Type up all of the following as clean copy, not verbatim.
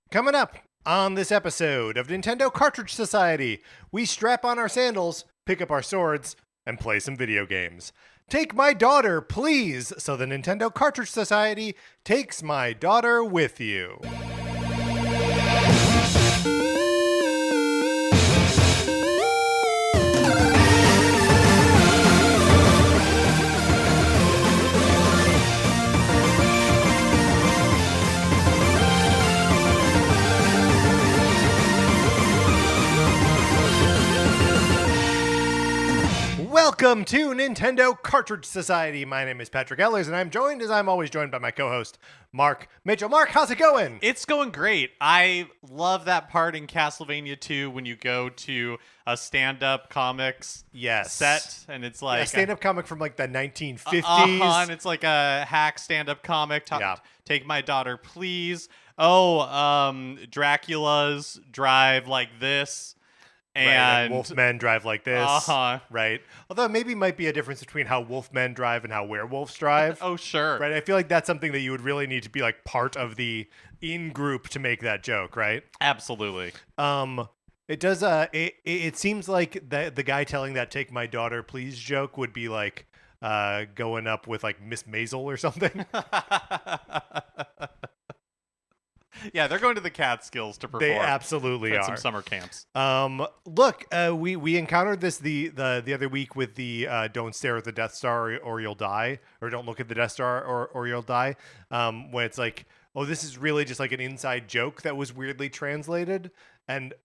Coming up on this episode of Nintendo Cartridge Society, we strap on our sandals, pick up our swords, and play some video games. Take my daughter, please, so the Nintendo Cartridge Society takes my daughter with you. Welcome to Nintendo Cartridge Society. My name is Patrick Ellers, and I'm joined, as I'm always joined by my co-host, Mark Mitchell. Mark, how's it going? It's going great. I love that part in Castlevania 2 when you go to a stand-up comics set, and it's like a stand-up comic from like the 1950s. And it's like a hack stand-up comic. Take my daughter, please. Dracula's drive like this. And wolfmen drive like this. Right. Although maybe might be a difference between how wolfmen drive and how werewolves drive. Oh, sure. Right. I feel like that's something that you would really need to be like part of the in-group to make that joke, right? Absolutely. It does. It seems like the guy telling that "take my daughter, please" joke would be like going up with like Miss Maisel or something. Yeah, they're going to the Catskills to perform. They absolutely are. Some summer camps. Look, we encountered this the other week with the "Don't stare at the Death Star or you'll die," or "Don't look at the Death Star or you'll die," when it's like, oh, this is really just like an inside joke that was weirdly translated,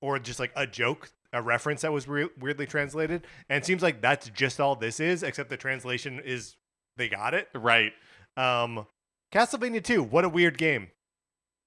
or just like a joke, a reference that was weirdly translated, and it seems like that's just all this is, except the translation is they got it right. Castlevania 2, what a weird game.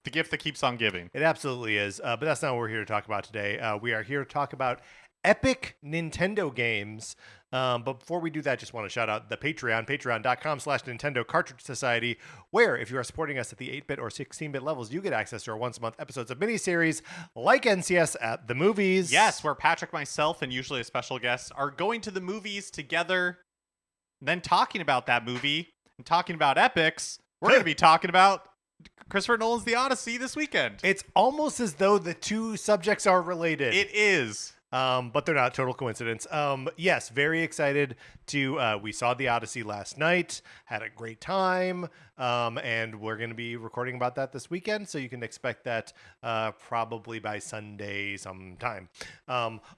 The gift that keeps on giving. It absolutely is. But that's not what we're here to talk about today. We are here to talk about epic Nintendo games. But before we do that, just want to shout out the Patreon, patreon.com/Nintendo Cartridge Society, where if you are supporting us at the 8-bit or 16-bit levels, you get access to our once-a-month episodes of miniseries like NCS at the movies. Yes, where Patrick, myself, and usually a special guest are going to the movies together, then talking about that movie and talking about epics. We're going to be talking about Christopher Nolan's The Odyssey this weekend. It's almost as though the two subjects are related. It is. But they're not. Total coincidence. Yes, very excited to, we saw The Odyssey last night, had a great time, and we're going to be recording about that this weekend, so you can expect that probably by Sunday sometime.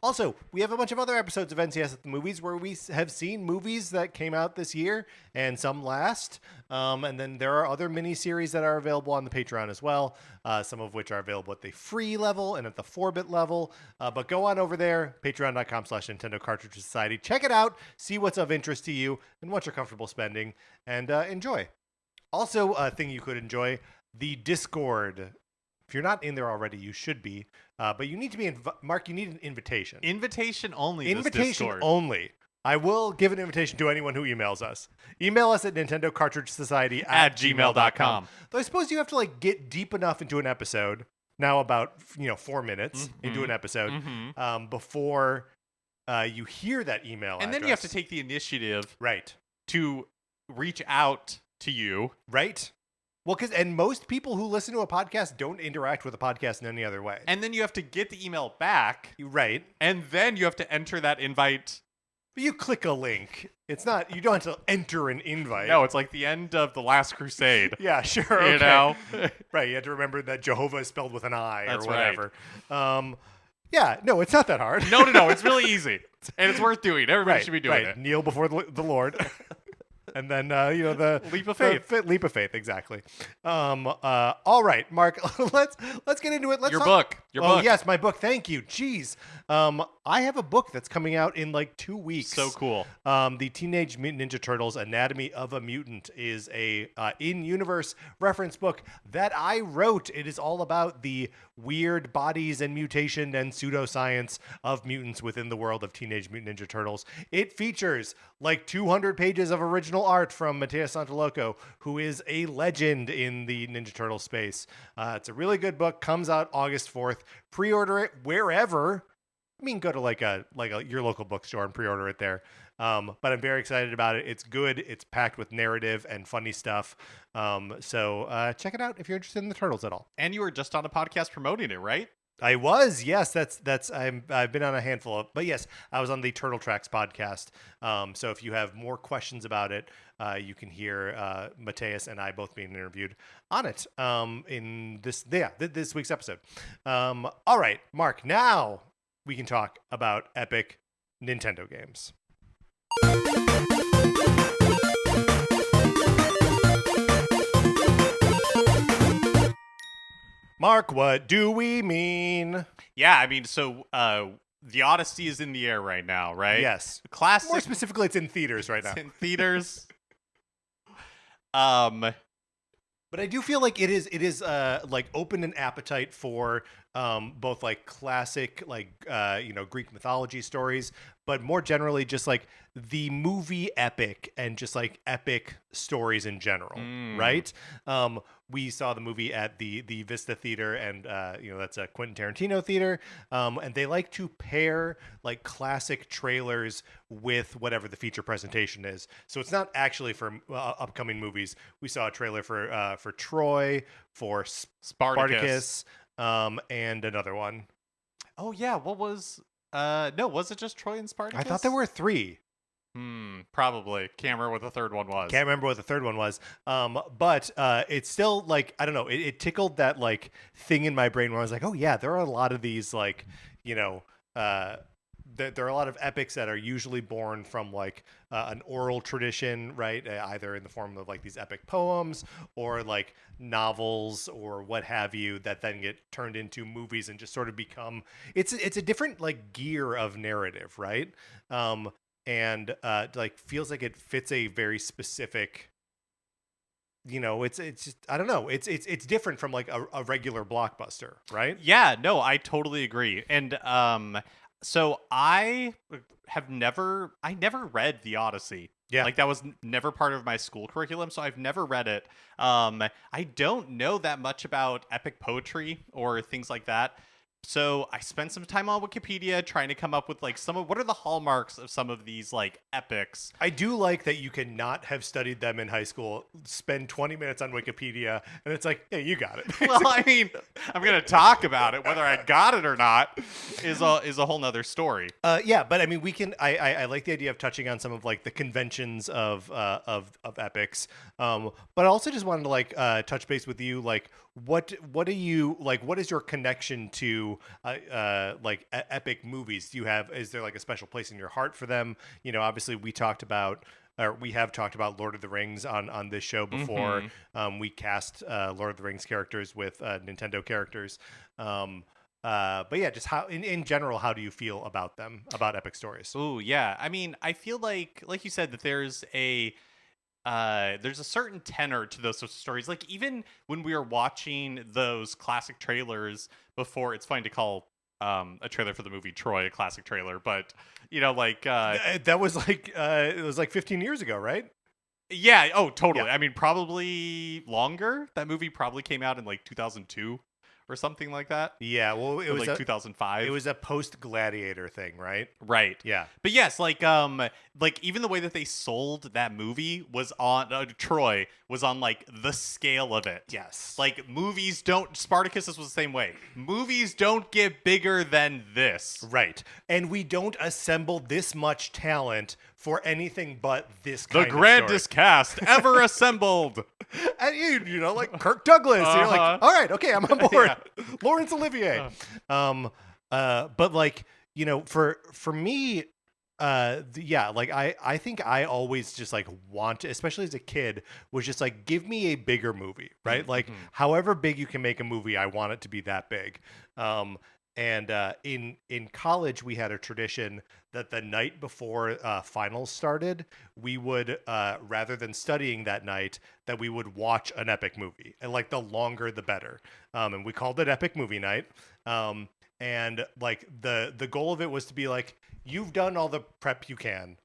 Also, we have a bunch of other episodes of NCS at the Movies where we have seen movies that came out this year, and some last, and then there are other mini-series that are available on the Patreon as well, some of which are available at the free level and at the 4-bit level, but go on over there, patreon.com/Nintendo Cartridge Society. Check it out, see what's of interest to you and what you're comfortable spending, and enjoy. Also, a thing you could enjoy, the Discord. If you're not in there already, you should be, but you need to be Mark, you need an invitation. Invitation only. Invitation only. I will give an invitation to anyone who emails us. Email us at Nintendo Cartridge Society at gmail.com. Though I suppose you have to like get deep enough into an episode, now about 4 minutes into an episode, before you hear that email and address. Then you have to take the initiative right to reach out to you. Right. Well, and most people who listen to a podcast don't interact with a podcast in any other way. And then you have to get the email back. Right. And then you have to enter that invite. But you click a link. It's not, you don't have to enter an invite. No, it's like the end of The Last Crusade. Yeah, sure. Okay. You know? Right. You have to remember that Jehovah is spelled with an I. That's or whatever. Right. Yeah, no, it's not that hard. No. It's really easy. And it's worth doing. Everybody should be doing it. Kneel before the Lord. And then, the leap of faith. Leap of faith, exactly. All right, Mark, let's get into it. Your book. Yes, my book. Thank you. Jeez. I have a book that's coming out in like 2 weeks. So cool. The Teenage Mutant Ninja Turtles Anatomy of a Mutant is a in-universe reference book that I wrote. It is all about the weird bodies and mutation and pseudoscience of mutants within the world of Teenage Mutant Ninja Turtles. It features like 200 pages of original art from Matteo Santoloco, who is a legend in the Ninja Turtle space. It's a really good book. Comes out August 4th. Pre-order it wherever go to like a your local bookstore and pre-order it there. But I'm very excited about it. It's good. It's packed with narrative and funny stuff. So check it out if you're interested in the Turtles at all. And you were just on a podcast promoting it, right? I was, yes. I've been on a handful of, but yes, I was on the Turtle Tracks podcast. So if you have more questions about it, you can hear Mateus and I both being interviewed on it. In this week's episode. All right, Mark. Now we can talk about epic Nintendo games. Mark, what do we mean? Yeah, I mean, so the Odyssey is in the air right now, right? Yes. Classic. More specifically, it's in theaters right now. It's in theaters. But I do feel like it is like opened an appetite for both like classic Greek mythology stories, but more generally just like the movie epic and just like epic stories in general, right? We saw the movie at the Vista Theater, and that's a Quentin Tarantino theater, and they like to pair like classic trailers with whatever the feature presentation is. So it's not actually for upcoming movies. We saw a trailer for Troy, for Spartacus, and another one. Oh yeah, what was? No, was it just Troy and Spartacus? I thought there were 3. Probably. Can't remember what the third one was. Can't remember what the third one was. But it's still like, I don't know. It tickled that like thing in my brain where I was like, oh yeah, there are a lot of these like, there are a lot of epics that are usually born from like an oral tradition, right? Either in the form of like these epic poems or like novels or what have you, that then get turned into movies and just sort of become. It's a different like gear of narrative, right? And like feels like it fits a very specific. It's just, I don't know. It's different from like a regular blockbuster, right? Yeah, no, I totally agree. And so I never read the Odyssey. Yeah. Like that was never part of my school curriculum, so I've never read it. I don't know that much about epic poetry or things like that. So I spent some time on Wikipedia trying to come up with like what are the hallmarks of some of these like epics. I do like that you cannot have studied them in high school, spend 20 minutes on Wikipedia, and it's like, hey, you got it. Well, I mean, I'm going to talk about it. Whether I got it or not is a whole nother story. Yeah, but I mean, we can. I like the idea of touching on some of like the conventions of epics, but I also just wanted to like touch base with you, like what do you like? What is your connection to epic movies? Is there like a special place in your heart for them? Obviously we have talked about Lord of the Rings on this show before. We cast Lord of the Rings characters with Nintendo characters. But yeah, just how in general, how do you feel about them, about epic stories? Oh yeah, I mean, I feel like you said, that there's a certain tenor to those sorts of stories. Like even when we were watching those classic trailers before, it's fine to call a trailer for the movie Troy a classic trailer, but that was like it was like 15 years ago, right? Yeah. Oh, totally. Yeah. I mean, probably longer. That movie probably came out in like 2002 or something like that. Yeah, well, it was like 2005. It was a post-Gladiator thing, right? Right. Yeah. But yes, like even the way that they sold that movie was on Troy was on like the scale of it. Yes. Like movies don't. Spartacus was the same way. Movies don't get bigger than this. Right. And we don't assemble this much talent for anything but this kind The of grandest story. Cast ever assembled. And like Kirk Douglas. You're like, all right, okay, I'm on board. Yeah. Laurence Olivier. But like, for me, like I think I always just like want to, especially as a kid, was just like, give me a bigger movie, right? Mm-hmm. Like however big you can make a movie, I want it to be that big. And in college, we had a tradition that the night before finals started, we would, rather than studying that night, that we would watch an epic movie. And like the longer, the better. And we called it Epic Movie Night. And like the goal of it was to be like, you've done all the prep you can.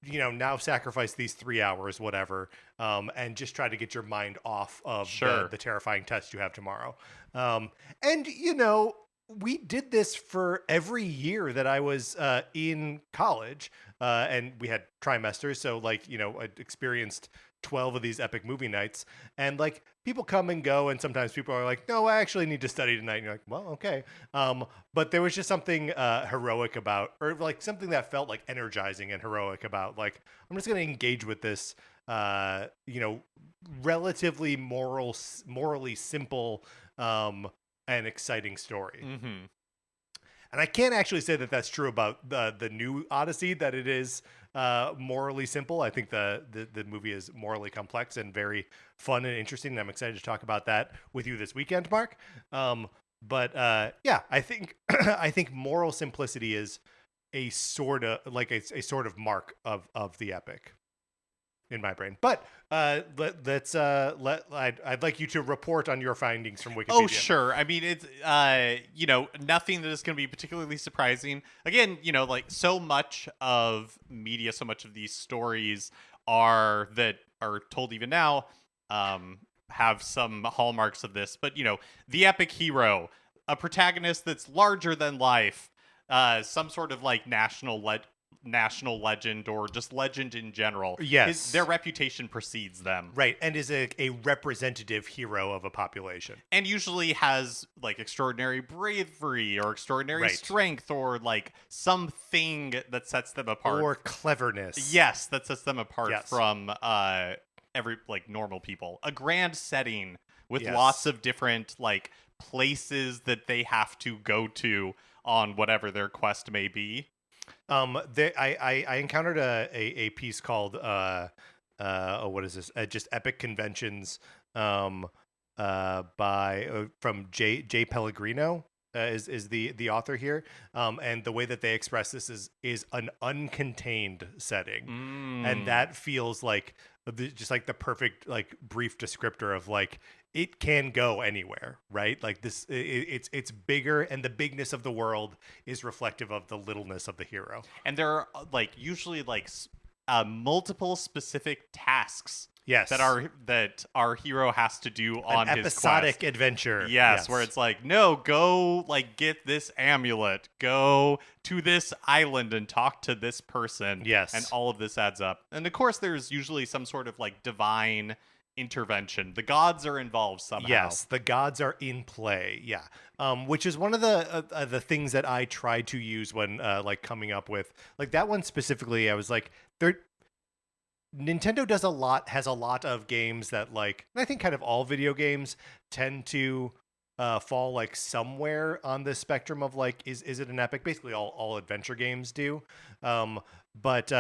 Now sacrifice these 3 hours, whatever, and just try to get your mind off of Sure. the terrifying test you have tomorrow. And we did this for every year that I was in college, and we had trimesters. So, like, I experienced 12 of these epic movie nights, and like people come and go, and sometimes people are like, "No, I actually need to study tonight." And you're like, "Well, okay." But there was just something heroic about, or like something that felt like energizing and heroic about, like, I'm just going to engage with this, you know, relatively morally simple. An exciting story. Mm-hmm. And I can't actually say that that's true about the new Odyssey, that it is morally simple. I think the movie is morally complex and very fun and interesting. And I'm excited to talk about that with you this weekend, Mark. But yeah, I think I think moral simplicity is a sort of like a sort of mark of the epic in my brain. But I'd like you to report on your findings from Wikipedia. Oh, sure. I mean, it's nothing that is going to be particularly surprising. Again, like so much of media, so much of these stories that are told even now, have some hallmarks of this. But the epic hero, a protagonist that's larger than life, some sort of like national legend or just legend in general. Yes. Their reputation precedes them. Right, and is a representative hero of a population. And usually has like extraordinary bravery or extraordinary strength or like something that sets them apart. Or cleverness. Yes, that sets them apart from every like normal people. A grand setting with lots of different like places that they have to go to on whatever their quest may be. I encountered a piece called what is this? Just Epic Conventions by from J Pellegrino is the author here. And the way that they express this is an uncontained setting, and that feels like just like the perfect like brief descriptor of like it can go anywhere, right? Like this, it's bigger, and the bigness of the world is reflective of the littleness of the hero. And there are like usually like multiple specific tasks. Yes, that our hero has to do on his episodic quest. Adventure. Yes, where it's like, no, go like get this amulet, go to this island and talk to this person. Yes, and all of this adds up. And of course, there's usually some sort of like divine intervention. The gods are involved somehow. Yes, the gods are in play. Yeah, which is one of the things that I tried to use when like coming up with like that one specifically. I was like, Nintendo has a lot of games that like, and I think kind of all video games tend to fall like somewhere on this spectrum of like, is it an epic? Basically, all adventure games do. But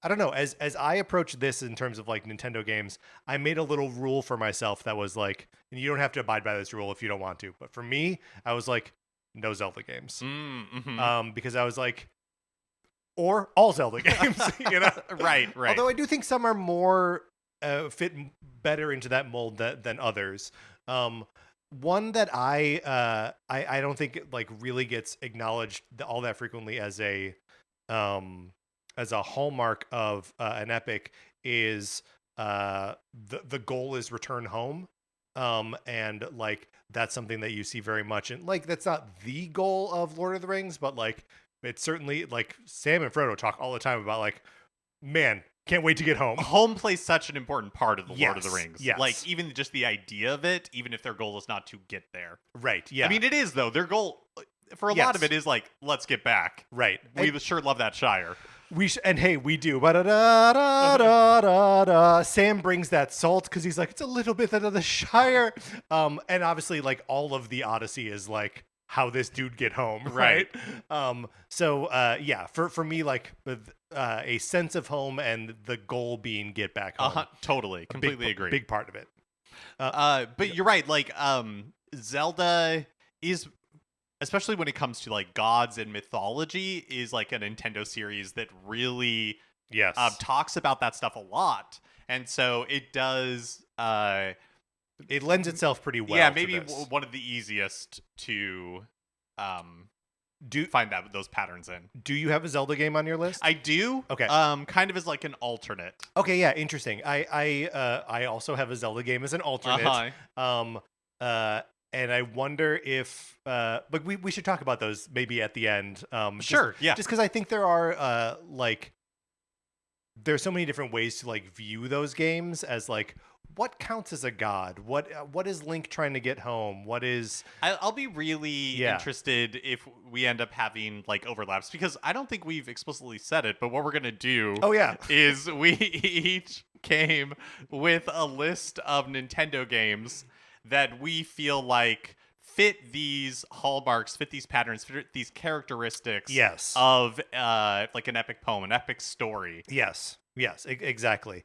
I don't know. As I approach this in terms of like Nintendo games, I made a little rule for myself that was like, and you don't have to abide by this rule if you don't want to. But for me, I was like, no Zelda games, because I was like, or all Zelda games, right. Although I do think some are more fit better into that mold that than others. One that I don't think like really gets acknowledged all that frequently as a hallmark of an epic is the goal is return home. And like that's something that you see very much, and like that's not the goal of Lord of the Rings, but like it's certainly like Sam and Frodo talk all the time about like, man, can't wait to get home. Home plays such an important part of the Lord of the Rings. Yes. Like even just the idea of it, even if their goal is not to get there. Right. Yeah. I mean, it is though. Their goal for a lot of it is like, let's get back. Right. We sure love that Shire. And hey, we do. Sam brings that salt because he's like, it's a little bit of the Shire. And obviously, like all of the Odyssey is like how this dude get home, right? So yeah, for me, like a sense of home and the goal being get back home. Totally, completely agree. Big part of it. But you're right. Like Zelda is, especially when it comes to like gods and mythology, is like a Nintendo series that really talks about that stuff a lot. And so it does it lends itself pretty well. Yeah, maybe one of the easiest to find those patterns in. Do you have a Zelda game on your list? I do. Okay. Kind of as like an alternate. Okay, yeah, interesting. I also have a Zelda game as an alternate. and I wonder if but we should talk about those maybe at the end. Sure, yeah. Just because I think there are like there's so many different ways to like view those games as like what counts as a god, what is Link trying to get home, what is I'll be really Yeah. interested if we end up having like overlaps, because I don't think we've explicitly said it, but what we're gonna do oh yeah is we each came with a list of Nintendo games that we feel like fit these hallmarks, fit these patterns, fit these characteristics yes of like an epic poem, an epic story. yes exactly.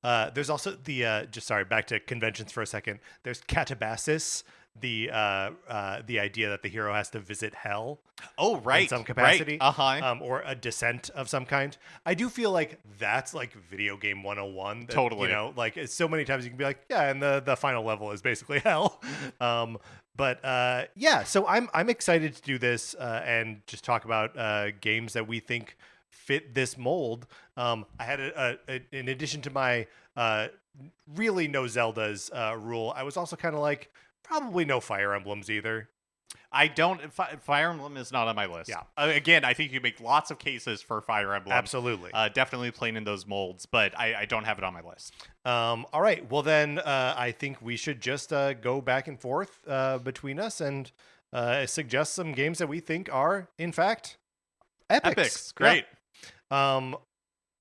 There's also the just sorry back to conventions for a second. There's Catabasis, the idea that the hero has to visit hell Oh, right. in some capacity, Right. Uh-huh. or a descent of some kind. I do feel like that's like video game 101. That, Totally. You know, like it's so many times you can be like, yeah, and the final level is basically hell. But yeah, so I'm excited to do this and just talk about games that we think fit this mold. I had in addition to my really no Zeldas rule, I was also kind of like probably no Fire Emblems either. I don't. Fire Emblem is not on my list. Yeah. Again, I think you make lots of cases for Fire Emblem. Absolutely. Definitely playing in those molds, but I don't have it on my list. All right. Well, then I think we should just go back and forth between us and suggest some games that we think are, in fact, epics. Great. Yeah.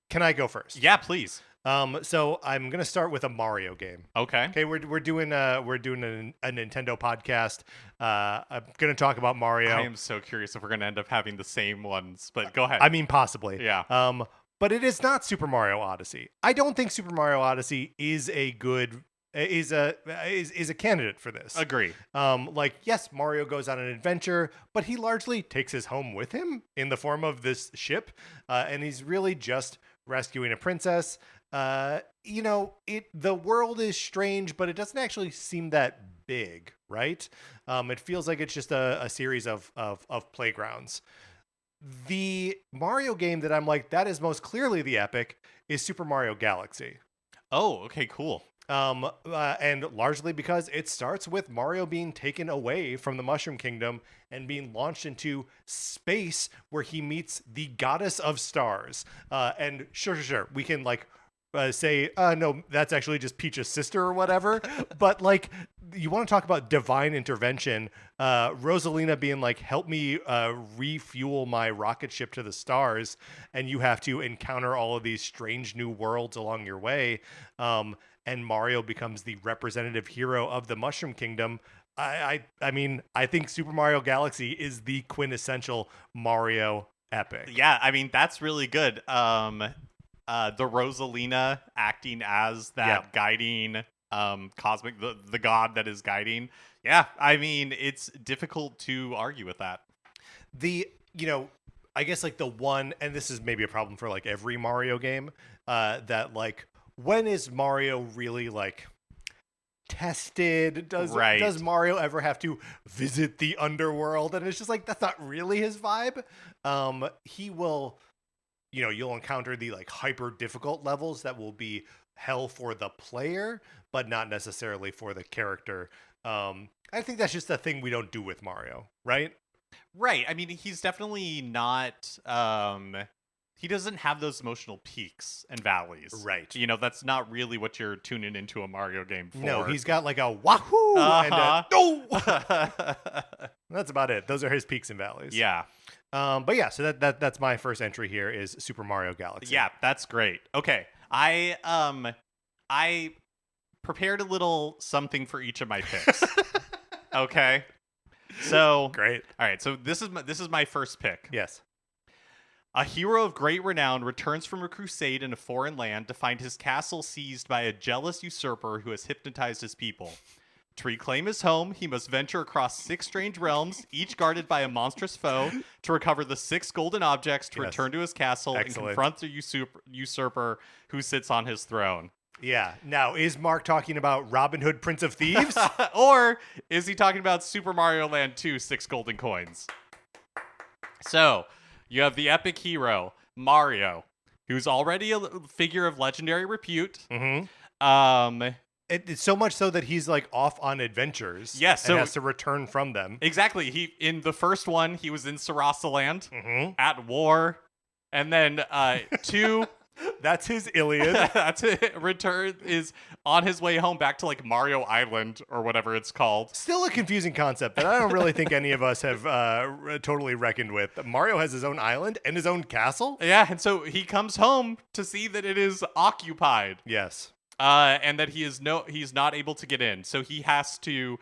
Can I go first? Yeah, please. So I'm gonna start with a Mario game. Okay. Okay, we're doing a Nintendo podcast. I'm gonna talk about Mario. I am so curious if we're going to end up having the same ones, but go ahead. I mean, possibly. Yeah. But it is not Super Mario Odyssey. I don't think Super Mario Odyssey is a candidate for this. Agree. Like, yes, Mario goes on an adventure, but he largely takes his home with him in the form of this ship, and he's really just rescuing a princess. You know, the world is strange, but it doesn't actually seem that big, right? It feels like it's just a series of playgrounds. The Mario game that I'm like, that is most clearly the epic, is Super Mario Galaxy. Oh, okay, cool. And largely because it starts with Mario being taken away from the Mushroom Kingdom and being launched into space where he meets the goddess of stars. And sure, we can like say, no, that's actually just Peach's sister or whatever. But like, you want to talk about divine intervention, Rosalina being like, help me refuel my rocket ship to the stars. And you have to encounter all of these strange new worlds along your way. And Mario becomes the representative hero of the Mushroom Kingdom. I mean, I think Super Mario Galaxy is the quintessential Mario epic. Yeah, I mean, that's really good. The Rosalina acting as that guiding cosmic, the god that is guiding. Yeah, I mean, it's difficult to argue with that. I guess like the one, and this is maybe a problem for like every Mario game, that like, when is Mario really like tested? Does Mario ever have to visit the underworld? And it's just like, that's not really his vibe. He will, you'll encounter the like hyper difficult levels that will be hell for the player, but not necessarily for the character. I think that's just a thing we don't do with Mario, right? Right. I mean, he's definitely not. He doesn't have those emotional peaks and valleys. Right. That's not really what you're tuning into a Mario game for. No, he's got like a wahoo and a no. That's about it. Those are his peaks and valleys. Yeah. But yeah, so that's my first entry here is Super Mario Galaxy. Yeah, that's great. Okay. I prepared a little something for each of my picks. Okay. So great. All right. So this is my first pick. Yes. A hero of great renown returns from a crusade in a foreign land to find his castle seized by a jealous usurper who has hypnotized his people. To reclaim his home, he must venture across 6 strange realms, each guarded by a monstrous foe, to recover the 6 golden objects to return to his castle and confront the usurper who sits on his throne. Yeah. Now, is Mark talking about Robin Hood, Prince of Thieves? Or is he talking about Super Mario Land 2, 6 golden coins? So, you have the epic hero, Mario, who's already a figure of legendary repute. Mm-hmm. It's so much so that he's like off on adventures. Yeah, and so- has to return from them. Exactly. He in the first one, he was in Sarasaland Mm-hmm. at war, and then 2. That's his Iliad. That's it. Return is on his way home back to like Mario Island or whatever it's called. Still a confusing concept that I don't really think any of us have totally reckoned with. Mario has his own island and his own castle. Yeah, and so he comes home to see that it is occupied. Yes. And that he's not able to get in. So he has to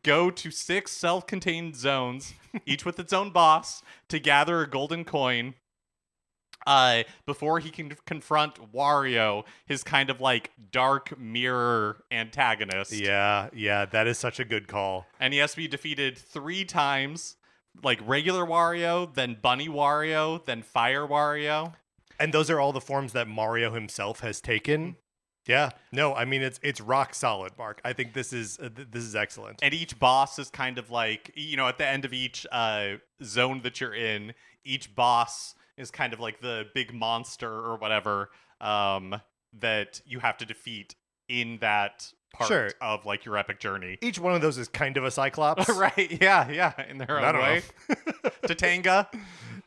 go to 6 self-contained zones, each with its own boss, to gather a golden coin. Before he can confront Wario, his kind of like dark mirror antagonist. Yeah, that is such a good call. And he has to be defeated 3 times, like regular Wario, then Bunny Wario, then Fire Wario. And those are all the forms that Mario himself has taken. Yeah. No, I mean it's rock solid, Mark. I think this is excellent. And each boss is kind of like, at the end of each zone that you're in, each boss is kind of like the big monster or whatever that you have to defeat in that part of like your epic journey. Each one of those is kind of a Cyclops. Right, yeah, in their own way. Tatanga.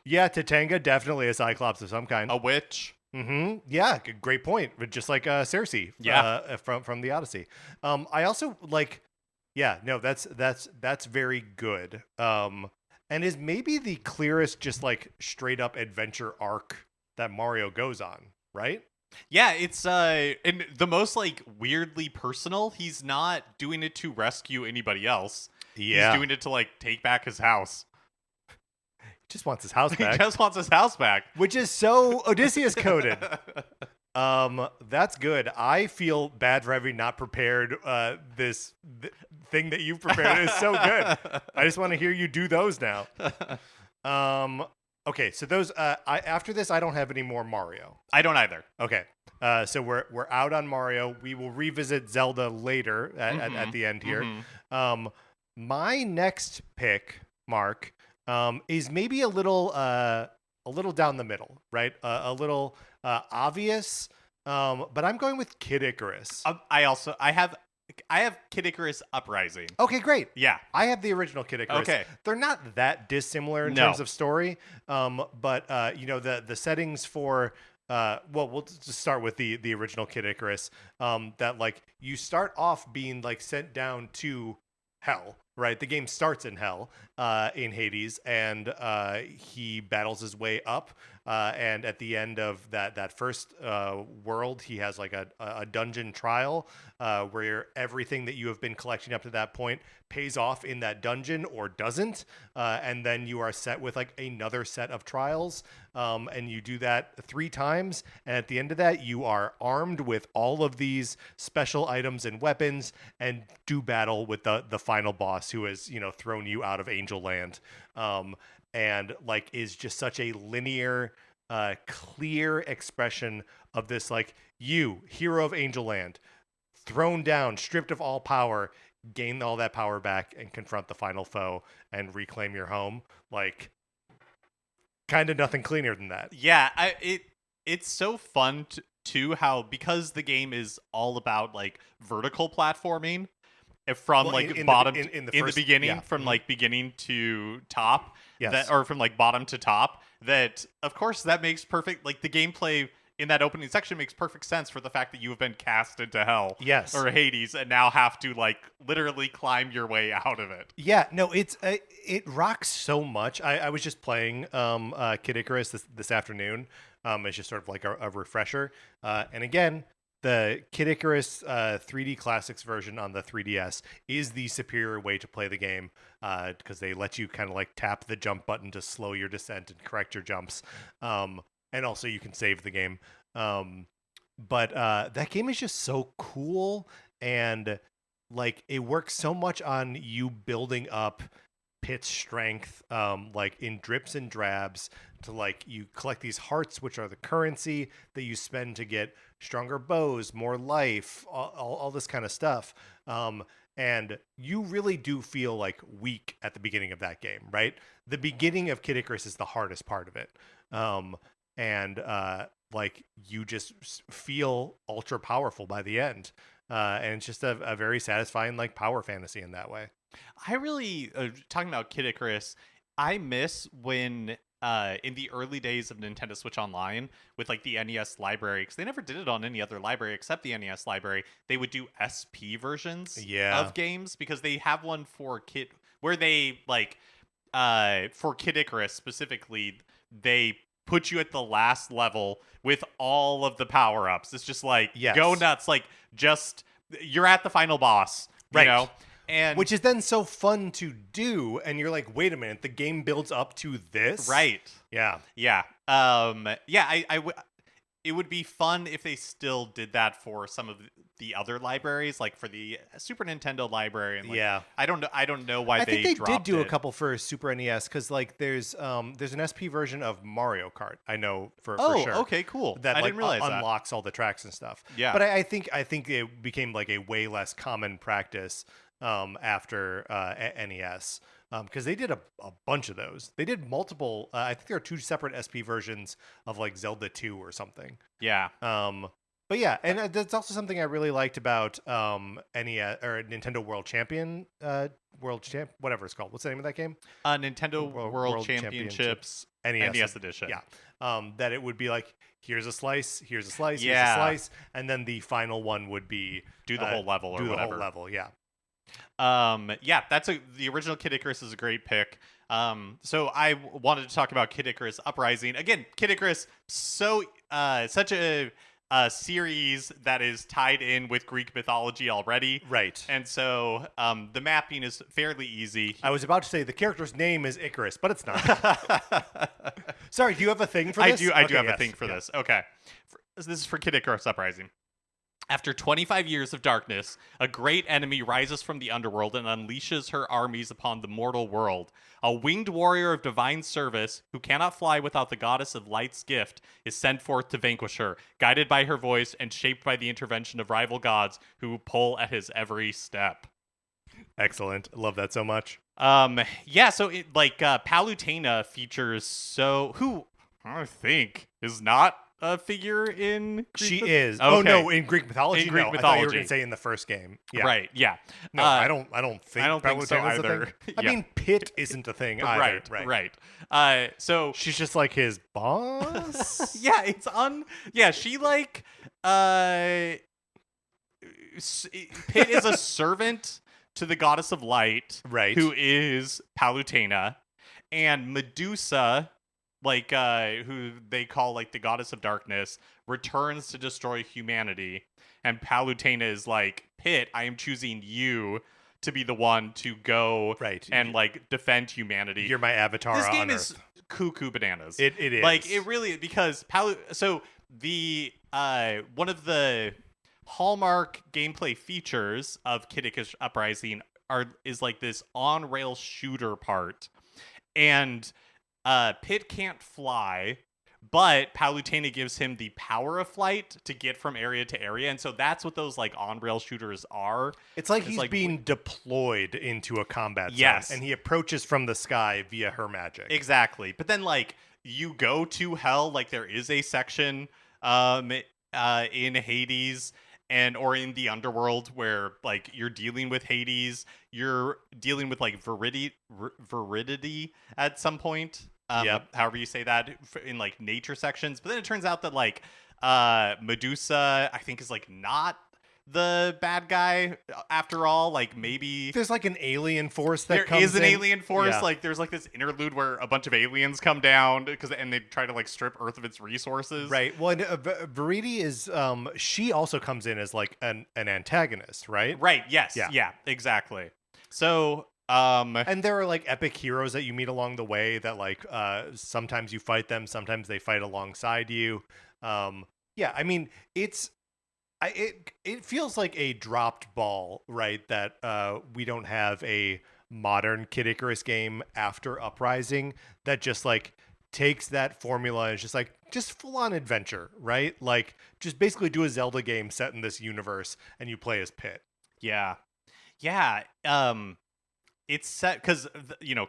Yeah, Tatanga, definitely a Cyclops of some kind. A witch. Mm-hmm. Yeah, great point. But just like Cersei, from the Odyssey. I also like, that's very good. And is maybe the clearest, just like straight up adventure arc that Mario goes on, right? Yeah, it's and the most like weirdly personal. He's not doing it to rescue anybody else. Yeah, he's doing it to like take back his house. Just wants his house back. He just wants his house back, which is so Odysseus coded. That's good. I feel bad for having not prepared this thing that you've prepared. It is so good. I just want to hear you do those now. Okay, so those. After this, I don't have any more Mario. I don't either. Okay, so we're out on Mario. We will revisit Zelda later at the end here. Mm-hmm. My next pick, Mark, is maybe a little down the middle, right? A little obvious, but I'm going with Kid Icarus. I have Kid Icarus Uprising. Okay, great. Yeah, I have the original Kid Icarus. Okay, they're not that dissimilar in terms of story, but the settings for we'll just start with the original Kid Icarus. That like you start off being like sent down to hell. Right, the game starts in hell, in Hades, and he battles his way up. And at the end of that first world, he has like a dungeon trial where everything that you have been collecting up to that point pays off in that dungeon or doesn't, and then you are set with like another set of trials, and you do that 3 times, and at the end of that, you are armed with all of these special items and weapons, and do battle with the final boss, who has thrown you out of Angel Land, and like is just such a linear, clear expression of this, like, you, hero of Angel Land, thrown down, stripped of all power, gain all that power back and confront the final foe and reclaim your home. Like, kind of nothing cleaner than that. Yeah, it's so fun too how, because the game is all about like vertical platforming, from bottom in the beginning, yeah. from like beginning to top, yes. or from like bottom to top, that of course that makes perfect, like the gameplay in that opening section makes perfect sense for the fact that you have been cast into hell, yes, or Hades, and now have to like literally climb your way out of it. Yeah, no, it rocks so much. I was just playing Kid Icarus this afternoon. It's just sort of like a refresher, and again, the Kid Icarus 3D Classics version on the 3DS is the superior way to play the game, because they let you kind of like tap the jump button to slow your descent and correct your jumps. And also you can save the game. But that game is just so cool, and like it works so much on you building up Pit's strength, like in drips and drabs, to like you collect these hearts, which are the currency that you spend to get stronger bows, more life, all this kind of stuff. And you really do feel like weak at the beginning of that game, right? The beginning of Kid Icarus is the hardest part of it. And like you just feel ultra powerful by the end. and it's just a very satisfying like power fantasy in that way. I really talking about Kid Icarus. I miss when in the early days of Nintendo Switch Online with like the NES library, because they never did it on any other library except the NES library. They would do SP versions Yeah. of games because they have one for Kid where they like for Kid Icarus specifically, they put you at the last level with all of the power ups. It's just like Yes. go nuts, like just you're at the final boss, you Right. know. And Which is then so fun to do, and you're like, wait a minute, the game builds up to this, right. Yeah, Yeah. Yeah, it would be fun if they still did that for some of the other libraries, like for the Super Nintendo library. And like, yeah. I don't know why I they think they did dropped do a it. couple for Super NES because like there's an SP version of Mario Kart. I know for Oh, sure. okay, cool. That I like didn't realize that. unlocks all the tracks and stuff. Yeah. But I think it became like a way less common practice after NES. Because they did a bunch of those. They did multiple. I think there are 2 separate SP versions of like Zelda 2 or something. Yeah. But yeah, and that's also something I really liked about NES or Nintendo whatever it's called. What's the name of that game? Nintendo World World Championships NES edition. Yeah. That it would be like, here's a slice, here's a slice, here's a Yeah. slice, and then the final one would be Do the whole level or do the whatever. whole level. Yeah. Yeah, the original Kid Icarus is a great pick. So I wanted to talk about Kid Icarus Uprising. Again, Kid Icarus, such a series that is tied in with Greek mythology already. Right. And so the mapping is fairly easy. I was about to say the character's name is Icarus, but it's not. Sorry, do you have a thing for this? I do Okay, have a yes. thing for Yeah. this. Okay. This is for Kid Icarus Uprising. After 25 years of darkness, a great enemy rises from the underworld and unleashes her armies upon the mortal world. A winged warrior of divine service, who cannot fly without the goddess of light's gift, is sent forth to vanquish her, guided by her voice and shaped by the intervention of rival gods who pull at his every step. Excellent. Love that so much. Yeah, so it Palutena features who I think is not a figure in Greek She myth- is. Okay. Oh no, in Greek mythology. In Greek no, I thought you were mythology. going to say in the first game. Yeah. Right, yeah. No, I don't think. I don't think so Palutena's a either. thing. I Yeah. mean, Pit isn't a thing either. Right. So She's just like his boss. yeah, she like Pit is a servant to the goddess of light, Right. who is Palutena, and Medusa, like who they call like the goddess of darkness, returns to destroy humanity, and Palutena is like, Pit, I am choosing you to be the one to go Right. and like defend humanity. You're my avatar This game on is Earth. cuckoo bananas. It is. Like it really, because so the one of the hallmark gameplay features of Kid Icarus Uprising is like this on rail shooter part, and Pit can't fly, but Palutena gives him the power of flight to get from area to area, and so that's what those like on rail shooters are. It's like It's he's like- being deployed into a combat zone. Yes. And he approaches from the sky via her magic. Exactly. But then like you go to hell, like there is a section in Hades or in the underworld where like you're dealing with Hades, you're dealing with like veridity at some point. Yep. However you say that in like nature sections. But then it turns out that like Medusa, I think, is like not the bad guy after all. Like maybe There's like an alien force that there comes is an in. alien force. Yeah. Like there's like this interlude where a bunch of aliens come down and they try to like strip Earth of its resources. Right. Well, and, Verity is she also comes in as like an antagonist, right? Right. Yes. Yeah. Yeah. Exactly. So And there are like epic heroes that you meet along the way that like sometimes you fight them, sometimes they fight alongside you. Yeah, I mean it feels like a dropped ball, right? That we don't have a modern Kid Icarus game after Uprising that just like takes that formula and is just full on adventure, right? Like just basically do a Zelda game set in this universe and you play as Pit. yeah. It's set because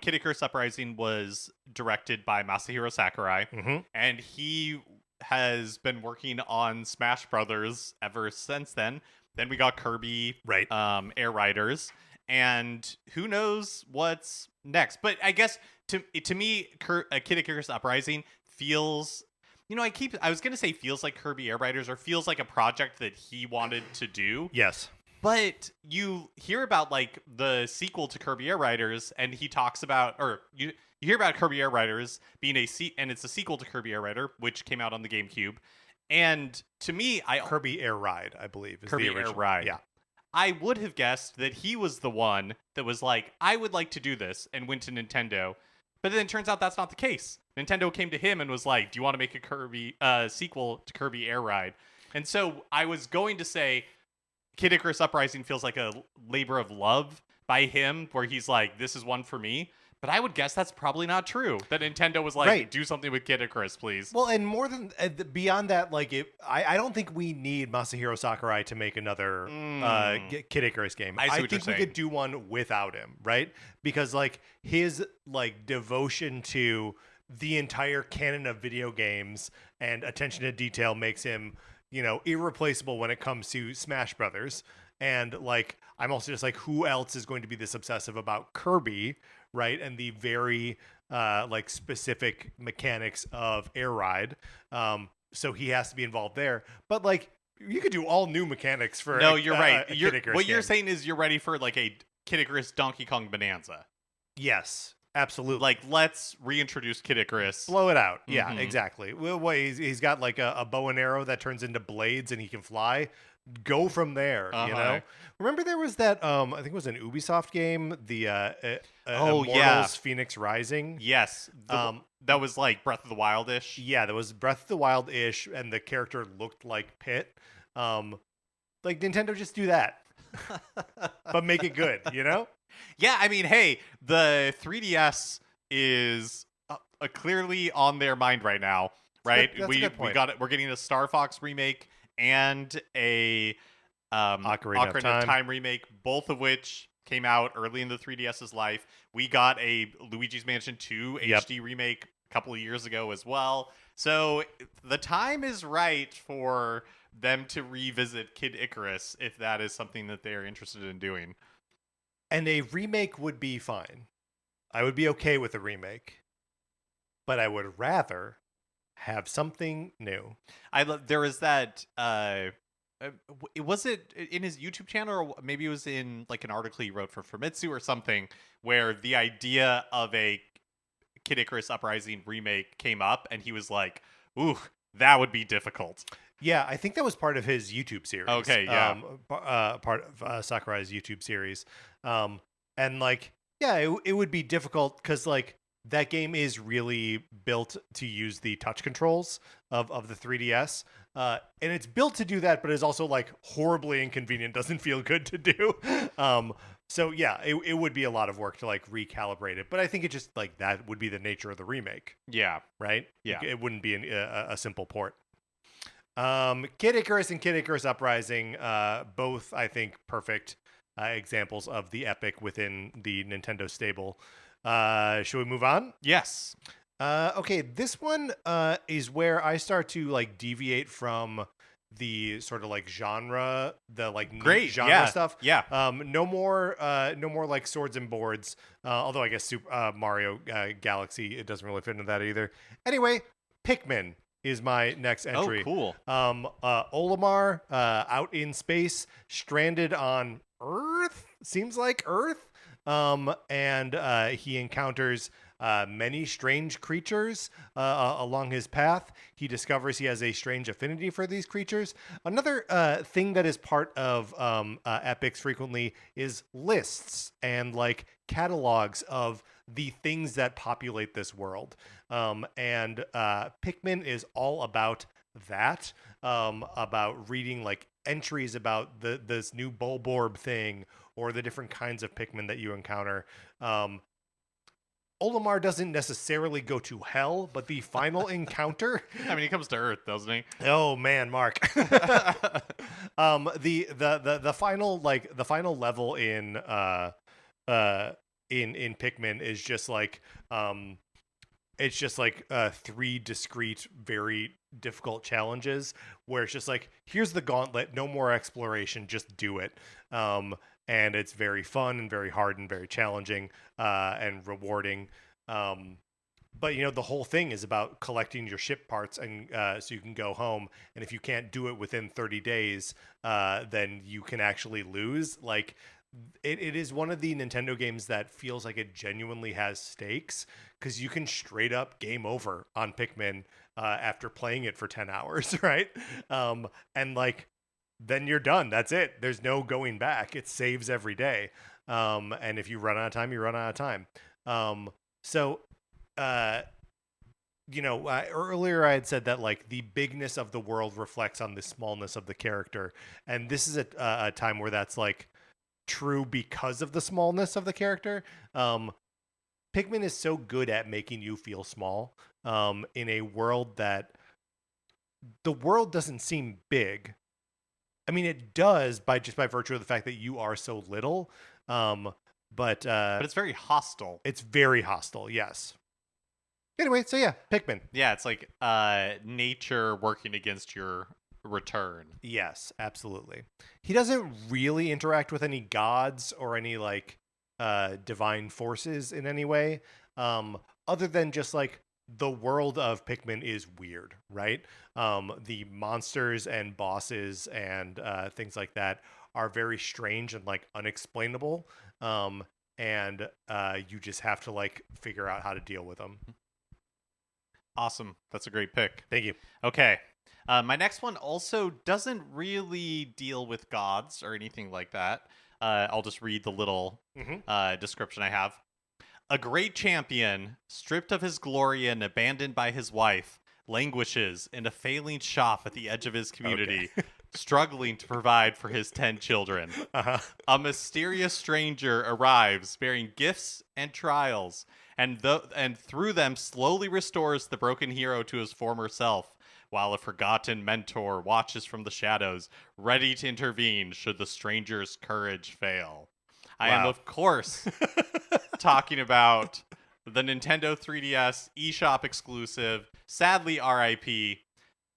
Kid Icarus Uprising was directed by Masahiro Sakurai, Mm-hmm. and he has been working on Smash Brothers ever since then. Then we got Kirby, Right. Air Riders, and who knows what's next. But I guess to me, Kid Icarus Uprising feels. I was gonna say feels like Kirby Air Riders, or feels like a project that he wanted to do. Yes. But you hear about like the sequel to Kirby Air Riders, and he talks about, or you hear about Kirby Air Riders being and it's a sequel to Kirby Air Rider, which came out on the GameCube. And to me, Kirby Air Ride, I believe, is Kirby the original. Air Ride. Yeah. I would have guessed that he was the one that was like, I would like to do this, and went to Nintendo. But then it turns out that's not the case. Nintendo came to him and was like, do you want to make a Kirby sequel to Kirby Air Ride? And so I was going to say Kid Icarus Uprising feels like a labor of love by him, where he's like, this is one for me. But I would guess that's probably not true. That Nintendo was like, Right. do something with Kid Icarus, please. Well, and more than beyond that, like I don't think we need Masahiro Sakurai to make another Kid Icarus game. I see what you're think we saying. could do one without him, right? Because like his like devotion to the entire canon of video games and attention to detail makes him, irreplaceable when it comes to Smash Brothers. And like I'm also just like, who else is going to be this obsessive about Kirby? Right, and the very like specific mechanics of Air Ride, so he has to be involved there. But like, you could do all new mechanics for. No, you're right. A Kid Icarus You're game. saying is you're ready for like a Kid Icarus Donkey Kong Bonanza. Yes, absolutely. Like, let's reintroduce Kid Icarus. Blow it out. Yeah, Mhm. exactly. Well, he's got like a bow and arrow that turns into blades, and he can fly. Go from there. Uh-huh. Remember there was that I think it was an Ubisoft game, the Oh, Immortals yeah. Phoenix Rising. Yes, that was like Breath of the Wild-ish. Yeah, there was Breath of the Wild-ish, and the character looked like Pit. Like Nintendo, just do that, but make it good. Yeah, I mean, hey, the 3DS is clearly on their mind right now, right? That's a good point. We got it. We're getting a Star Fox remake and a Ocarina of Time remake, both of which came out early in the 3DS's life. We got a Luigi's Mansion 2 Yep. HD remake a couple of years ago as well. So the time is right for them to revisit Kid Icarus if that is something that they're interested in doing. And a remake would be fine. I would be okay with a remake, but I would rather have something new. There was that. Was it in his YouTube channel, or maybe it was in like an article he wrote for Famitsu or something, where the idea of a Kid Icarus Uprising remake came up, and he was like, "Ooh, that would be difficult." Yeah, I think that was part of his YouTube series. Okay, yeah. Part of Sakurai's YouTube series. And like, yeah, it would be difficult because like that game is really built to use the touch controls of the 3DS. And it's built to do that, but it's also like horribly inconvenient, doesn't feel good to do. So yeah, it would be a lot of work to like recalibrate it. But I think it just like that would be the nature of the remake, Yeah, right? Yeah. It wouldn't be a simple port. Kid Icarus and Kid Icarus Uprising, both I think perfect examples of the epic within the Nintendo stable. Should we move on? yes, Okay, this one is where I start to like deviate from the sort of like genre, the like neat great genre yeah. stuff. Yeah, No more like swords and boards. Although I guess Super Mario Galaxy, it doesn't really fit into that either. Anyway, Pikmin is my next entry. Oh, cool. Olimar out in space, stranded on Earth. Seems like Earth. And he encounters many strange creatures along his path. He discovers he has a strange affinity for these creatures. Another thing that is part of epics frequently is lists and like catalogs of the things that populate this world. And Pikmin is all about that, about reading like entries about this new Bulborb thing or the different kinds of Pikmin that you encounter. Olimar doesn't necessarily go to hell, but the final encounter. I mean, he comes to Earth, doesn't he? Oh man, Mark. The final level in Pikmin is just like it's just like three discrete, very difficult challenges where it's just like, here's the gauntlet, no more exploration, just do it. And it's very fun and very hard and very challenging and rewarding. But the whole thing is about collecting your ship parts, and so you can go home. And if you can't do it within 30 days, then you can actually lose. Like, it is one of the Nintendo games that feels like it genuinely has stakes, because you can straight up game over on Pikmin after playing it for 10 hours, right? And like, then you're done. That's it. There's no going back. It saves every day. And if you run out of time, you run out of time. So uh earlier I had said that like the bigness of the world reflects on the smallness of the character, and this is a time where that's like true because of the smallness of the character. Pikmin is so good at making you feel small in a world that the world doesn't seem big. I mean, it does by virtue of the fact that you are so little. But it's very hostile. It's very hostile. Yes. Anyway, so yeah, Pikmin. Yeah, it's like nature working against your return. Yes, absolutely. He doesn't really interact with any gods or any like divine forces in any way, other than just like the world of Pikmin is weird, right? The monsters and bosses and things like that are very strange and like unexplainable, and you just have to like figure out how to deal with them. Awesome. That's a great pick. Thank you. Okay. My next one also doesn't really deal with gods or anything like that. I'll just read the little description I have. A great champion, stripped of his glory and abandoned by his wife, languishes in a failing shop at the edge of his community, struggling to provide for his 10 children. A mysterious stranger arrives bearing gifts and trials, and through them slowly restores the broken hero to his former self, while a forgotten mentor watches from the shadows, ready to intervene should the stranger's courage fail. I am, of course, talking about the Nintendo 3DS eShop exclusive, sadly RIP,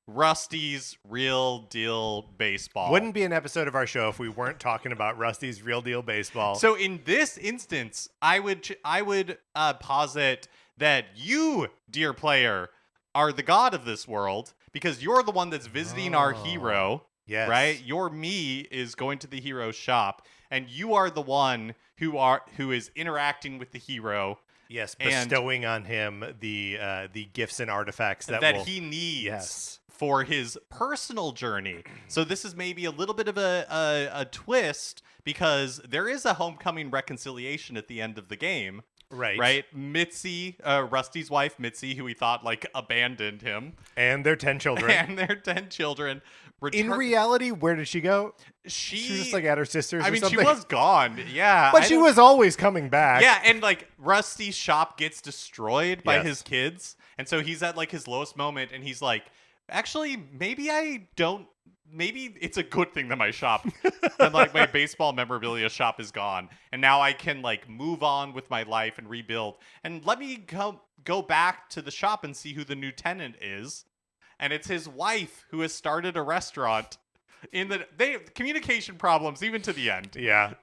Rusty's Real Deal Baseball. Wouldn't be an episode of our show if we weren't talking about Rusty's Real Deal Baseball. So in this instance, I would posit that you, dear player, are the god of this world, because you're the one that's visiting our hero. Yes. Right? Your me is going to the hero's shop, and you are the one who is interacting with the hero. Yes, bestowing on him the gifts and artifacts that he needs for his personal journey. So this is maybe a little bit of a twist, because there is a homecoming reconciliation at the end of the game. Right. Mitzi, Rusty's wife, Mitzi, who we thought like abandoned him. And their 10 children. In reality, where did she go? She was just like at her sister's or something. She was gone. Yeah. But she was always coming back. Yeah, and like Rusty's shop gets destroyed by his kids. And so he's at like his lowest moment, and he's like, actually, maybe it's a good thing that my shop, that like my baseball memorabilia shop is gone, and now I can like move on with my life and rebuild. And let me go back to the shop and see who the new tenant is. And it's his wife, who has started a restaurant. They have communication problems even to the end. Yeah.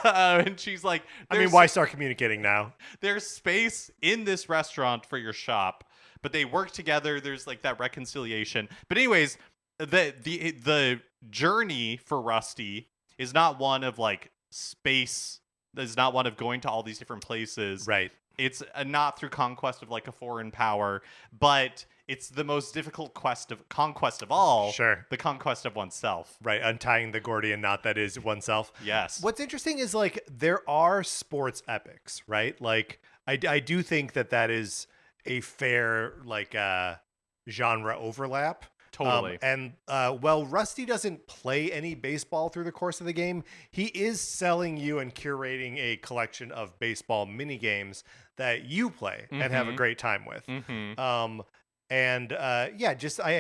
And she's like, why start communicating now? There's space in this restaurant for your shop, but they work together. There's like that reconciliation. But anyways, the journey for Rusty is not one of like space. It's not one of going to all these different places. Right. It's not through conquest of like a foreign power, but it's the most difficult conquest of all. Sure. The conquest of oneself. Right. Untying the Gordian knot that is oneself. Yes. What's interesting is like there are sports epics, right? Like I do think that is a fair like genre overlap. Totally. While Rusty doesn't play any baseball through the course of the game, he is selling you and curating a collection of baseball mini games that you play and have a great time with. I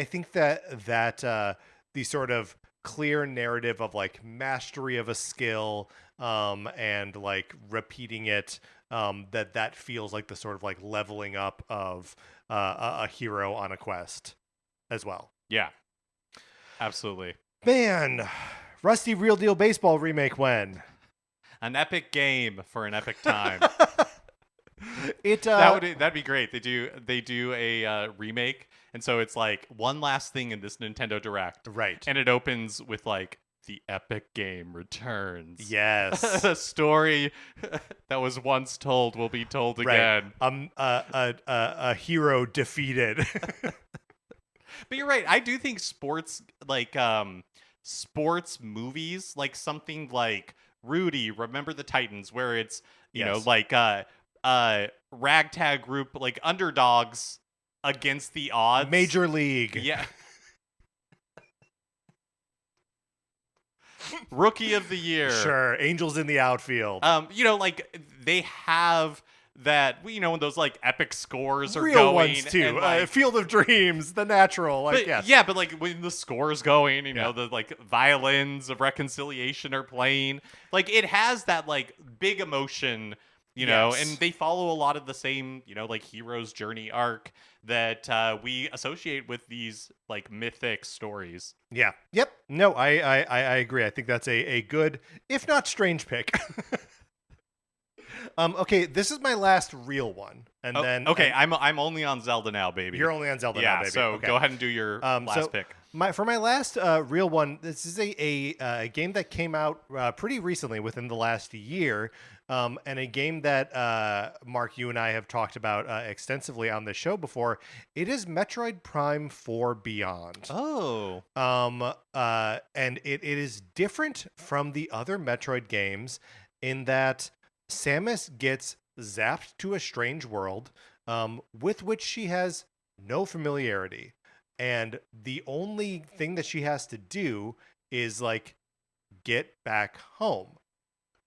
think that the sort of clear narrative of like mastery of a skill and like repeating it, that feels like the sort of like leveling up of a hero on a quest. as well. Yeah, absolutely. Man, Rusty Real Deal Baseball remake when? An epic game for an epic time. It That'd be great. They do a remake, and so it's like one last thing in this Nintendo Direct, right. and it opens with like the epic game returns. Yes. A story that was once told will be told again. A hero defeated. But you're right. I do think sports sports movies, like something like Rudy, Remember the Titans, where it's you know Yes. like ragtag group, like underdogs against the odds. Major League. Yeah. Rookie of the year. Sure. Angels in the outfield. Like they have that, when those like epic scores are Real going, ones too. and, like, Field of Dreams, The Natural. Like, but, yes. yeah, but like when the score's going, Yeah. the like violins of reconciliation are playing. Like it has that like big emotion, Yes. and they follow a lot of the same, like hero's journey arc that we associate with these like mythic stories. Yeah. Yep. No, I agree. I think that's a good, if not strange pick. Okay, this is my last real one, and then okay, I'm only on Zelda now, baby. You're only on Zelda now, baby. So Okay. go ahead and do your last pick. For my last real one, this is a game that came out pretty recently, within the last year, and a game that Mark, you and I have talked about extensively on the show before. It is Metroid Prime 4 Beyond. Oh. And it is different from the other Metroid games in that Samus gets zapped to a strange world with which she has no familiarity. And the only thing that she has to do is like get back home.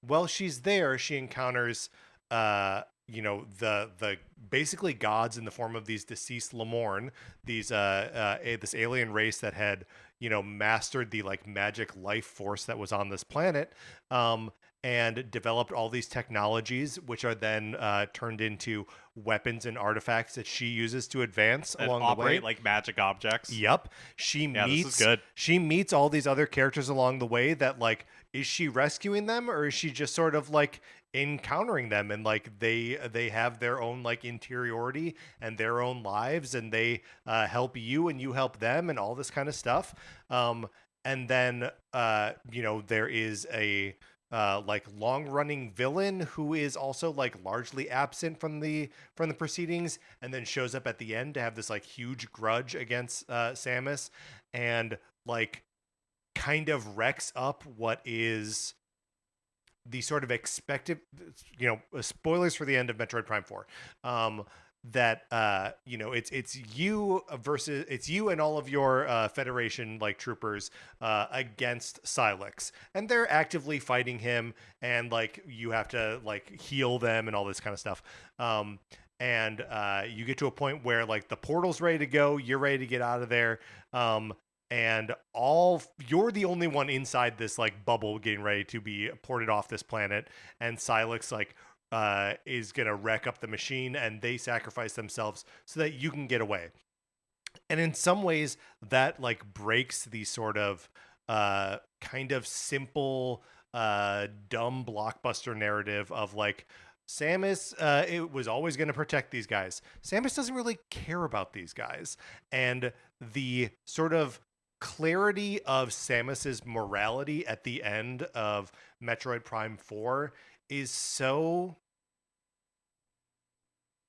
While she's there, she encounters the basically gods in the form of these deceased Lemorn, these this alien race that had mastered the like magic life force that was on this planet, and developed all these technologies, which are then turned into weapons and artifacts that she uses to advance That along the way. operate like magic objects. Yep. This is good. She meets all these other characters along the way that like, is she rescuing them or is she just sort of like encountering them, and like they have their own like interiority and their own lives, and they help you and you help them and all this kind of stuff. And then there is a like long-running villain who is also like largely absent from the proceedings, and then shows up at the end to have this like huge grudge against Samus, and like kind of wrecks up what is the sort of expected, spoilers for the end of Metroid Prime 4. That it's you and all of your Federation like troopers against Silex, and they're actively fighting him, and like you have to like heal them and all this kind of stuff. And you get to a point where like the portal's ready to go, you're ready to get out of there, and you're the only one inside this like bubble getting ready to be ported off this planet, and Silex like is gonna wreck up the machine, and they sacrifice themselves so that you can get away. And in some ways that like breaks the sort of kind of simple dumb blockbuster narrative of like Samus it was always going to protect these guys. Samus doesn't really care about these guys, and the sort of clarity of Samus's morality at the end of Metroid Prime 4 is so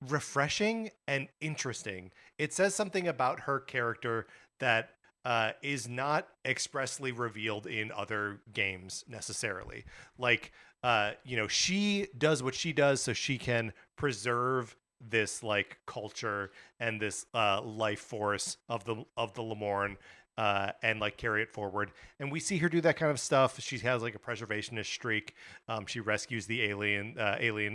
refreshing and interesting. It says something about her character that is not expressly revealed in other games necessarily. Like, she does what she does so she can preserve this like culture and this life force of the Lemorn, and like carry it forward. And we see her do that kind of stuff. She has like a preservationist streak. She rescues the alien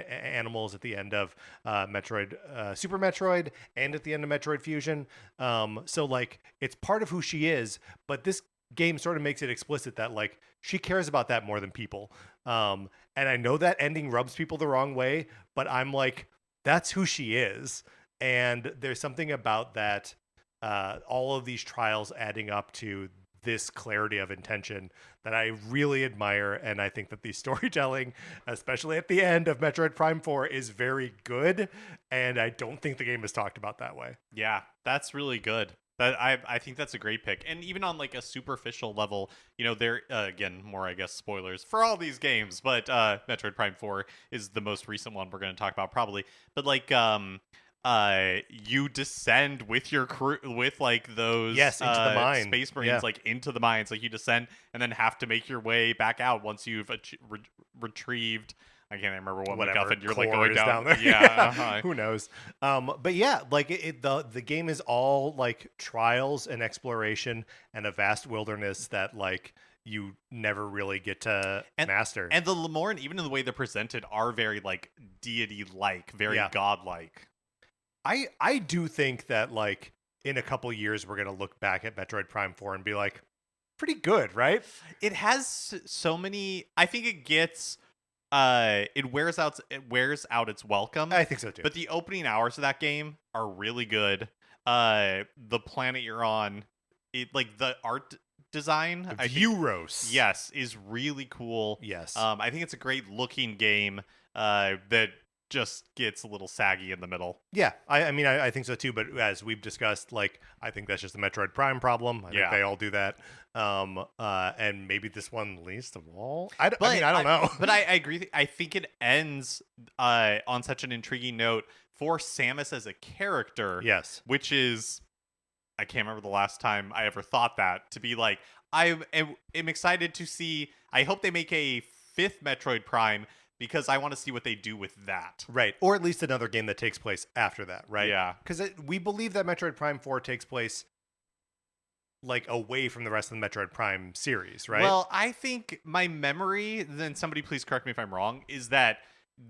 animals at the end of Metroid, Super Metroid, and at the end of Metroid Fusion. So like it's part of who she is, but this game sort of makes it explicit that like she cares about that more than people. And I know that ending rubs people the wrong way, but I'm like, that's who she is. And there's something about that all of these trials adding up to this clarity of intention that I really admire. And I think that the storytelling, especially at the end of Metroid Prime 4, is very good. And I don't think the game is talked about that way. Yeah, that's really good. I think that's a great pick. And even on like a superficial level, there again, more I guess spoilers for all these games, but Metroid Prime 4 is the most recent one we're going to talk about probably. But like you descend with your crew with like those Yes, into the mine. space marines, Yeah. like into the mines. Like you descend and then have to make your way back out once you've retrieved. I can't remember what Whatever MacGuffin you're core like going is down. there. Yeah, uh-huh. Who knows? But yeah, like the game is all like trials and exploration and a vast wilderness that like you never really get to master. And the Lemoran, even in the way they're presented, are very like deity-like, very Yeah. godlike. I do think that like in a couple years we're gonna look back at Metroid Prime 4 and be like, pretty good, right? It has so many. I think it gets. It wears out its welcome. I think so too. But the opening hours of that game are really good. The planet you're on, like the art design, Euros. yes, is really cool. Yes. I think it's a great looking game. That just gets a little saggy in the middle. Yeah, I mean, I think so too. But as we've discussed, like, I think that's just a Metroid Prime problem. I think they all do that. And maybe this one least of all. I don't know. But I agree. I think it ends on such an intriguing note for Samus as a character. Yes. Which is, I can't remember the last time I ever thought that, to be like, I am excited to see. I hope they make a 5th Metroid Prime, because I want to see what they do with that. Right. Or at least another game that takes place after that, right? Yeah. Because we believe that Metroid Prime 4 takes place like away from the rest of the Metroid Prime series, right? Well, I think my memory, then somebody please correct me if I'm wrong, is that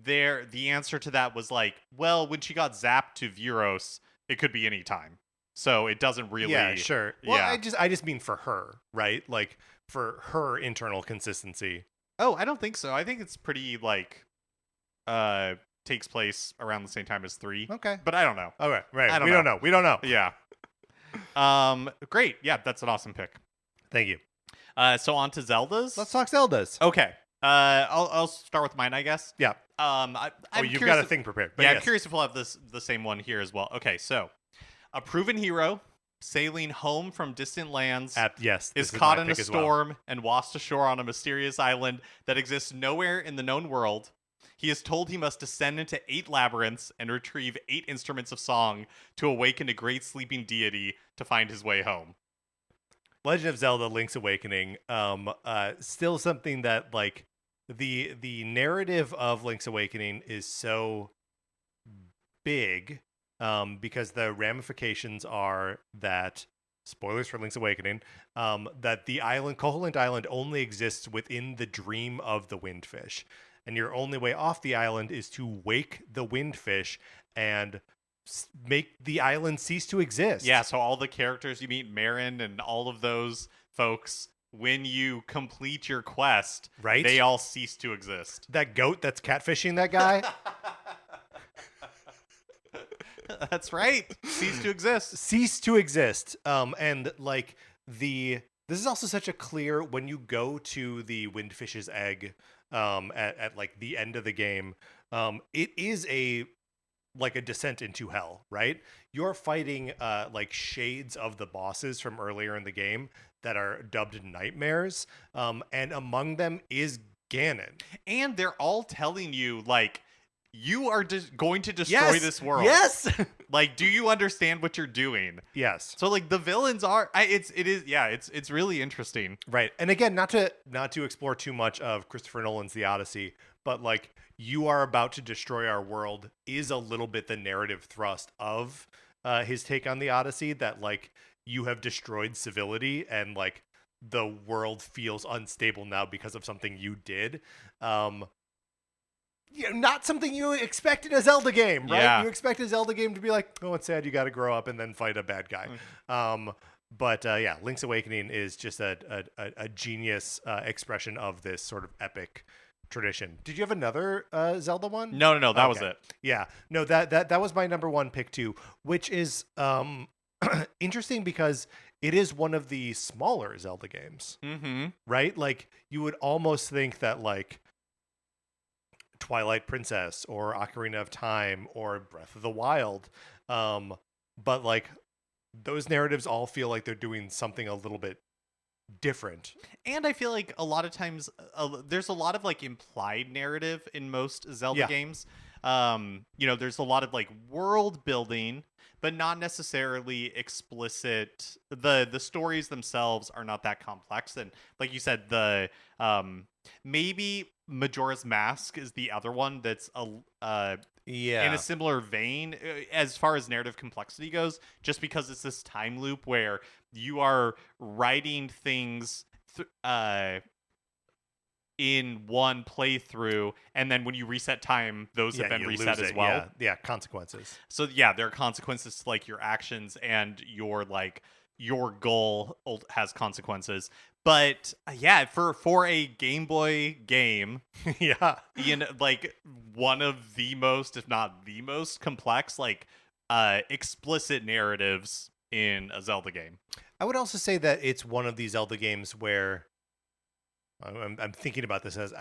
the answer to that was like, well, when she got zapped to Vuros, it could be any time. So it doesn't really. Yeah, sure. Well, yeah. I just mean for her, right? Like for her internal consistency. Oh, I don't think so. I think it's pretty like takes place around the same time as 3. Okay. But I don't know. All right. Right. I don't We don't know. We don't know. Yeah. Great. Yeah, that's an awesome pick. Thank you. So on to Zelda's. Let's talk Zeldas. Okay. I'll start with mine, I guess. Yeah. I'm you've curious got a thing prepared. But yeah, yes. I'm curious if we'll have the same one here as well. Okay, so a proven hero sailing home from distant lands Yes, is this caught my in a pick as well. storm and washed ashore on a mysterious island that exists nowhere in the known world. He is told he must descend into 8 labyrinths and retrieve 8 instruments of song to awaken a great sleeping deity to find his way home. Legend of Zelda: Link's Awakening, still something that like the narrative of Link's Awakening is so big, because the ramifications are that, spoilers for Link's Awakening, that the island, Koholint Island, only exists within the dream of the Windfish, and your only way off the island is to wake the Windfish and make the island cease to exist. Yeah, so all the characters you meet, Marin and all of those folks, when you complete your quest, Right? they all cease to exist. That goat that's catfishing that guy. That's right. Cease to exist. Cease to exist. And like this is also such a clear, when you go to the Windfish's egg, at like the end of the game, it is a descent into hell, right? You're fighting like shades of the bosses from earlier in the game that are dubbed nightmares, and among them is Ganon. And they're all telling you, like, you are going to destroy this world. Yes. Like, do you understand what you're doing? Yes. So, like, the villains are. It's really interesting. Right. And again, not to explore too much of Christopher Nolan's The Odyssey, but like, you are about to destroy our world is a little bit the narrative thrust of his take on The Odyssey, that like you have destroyed civility and like the world feels unstable now because of something you did. Not something you expect in a Zelda game, right? Yeah. You expect a Zelda game to be like, oh, it's sad you got to grow up and then fight a bad guy. But yeah, Link's Awakening is just a genius expression of this sort of epic tradition. Did you have another Zelda one? No, that was Okay. it. Yeah. No, that was my number 1 pick too, which is interesting because it is one of the smaller Zelda games, Mm-hmm. right? Like you would almost think that like Twilight Princess or Ocarina of Time or Breath of the Wild, um, but like those narratives all feel like they're doing something a little bit different. And I feel like a lot of times there's a lot of like implied narrative in most Zelda Yeah. games. There's a lot of like world building, but not necessarily explicit. The stories themselves are not that complex. And like you said, the maybe Majora's Mask is the other one that's in a Yeah. similar vein as far as narrative complexity goes, just because it's this time loop where you are writing things in one playthrough, and then when you reset time, those have Yeah, been you reset lose as it. well. Yeah, yeah, consequences. So yeah, there are consequences to like your actions, and your goal has consequences. But yeah, for a Game Boy game, Yeah. like one of the most, if not the most complex, like explicit narratives in a Zelda game. I would also say that it's one of these Zelda games where I'm thinking about this as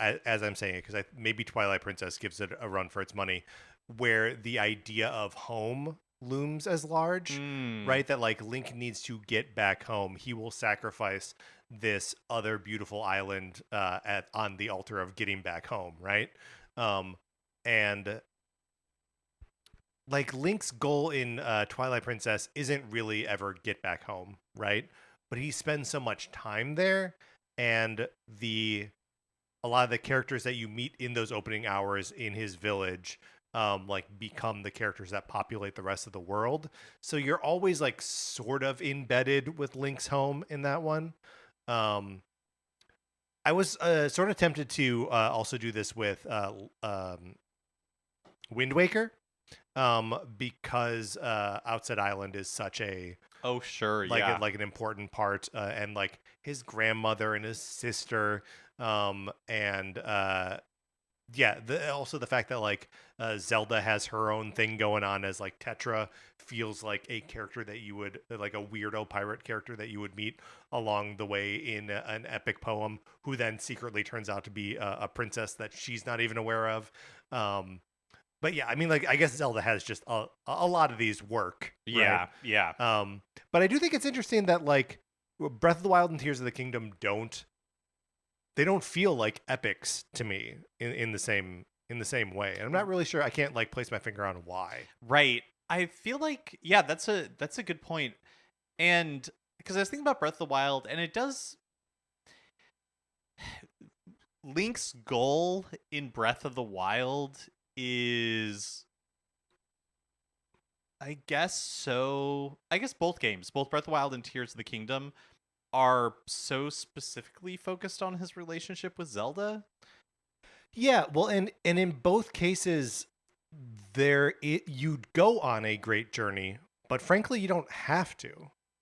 I'm saying it because maybe Twilight Princess gives it a run for its money, where the idea of home looms as large, Mm. right? That like Link needs to get back home. He will sacrifice this other beautiful island at on the altar of getting back home, right? And like Link's goal in Twilight Princess isn't really ever get back home, right? But he spends so much time there, and the a lot of the characters that you meet in those opening hours in his village like become the characters that populate the rest of the world. So you're always like sort of embedded with Link's home in that one. Um, I was sort of tempted to also do this with Wind Waker because Outside Island is such a Oh sure, yeah. like an important part and like his grandmother and his sister and yeah, also the fact that like Zelda has her own thing going on as like Tetra feels like a character that you would like a weirdo pirate character that you would meet along the way in an epic poem who then secretly turns out to be a princess that she's not even aware of. But yeah, I mean, like I guess Zelda has just a lot of these work, right? Yeah, yeah. But I do think it's interesting that like Breath of the Wild and Tears of the Kingdom they don't feel like epics to me in the same way. And I'm not really sure. I can't like place my finger on why. Right. I feel like yeah, that's a good point. And because I was thinking about Breath of the Wild, and it does Link's goal in Breath of the Wild is I guess both games, both Breath of the Wild and Tears of the Kingdom are so specifically focused on his relationship with Zelda. Yeah, well, and in both cases, you'd go on a great journey, but frankly, you don't have to.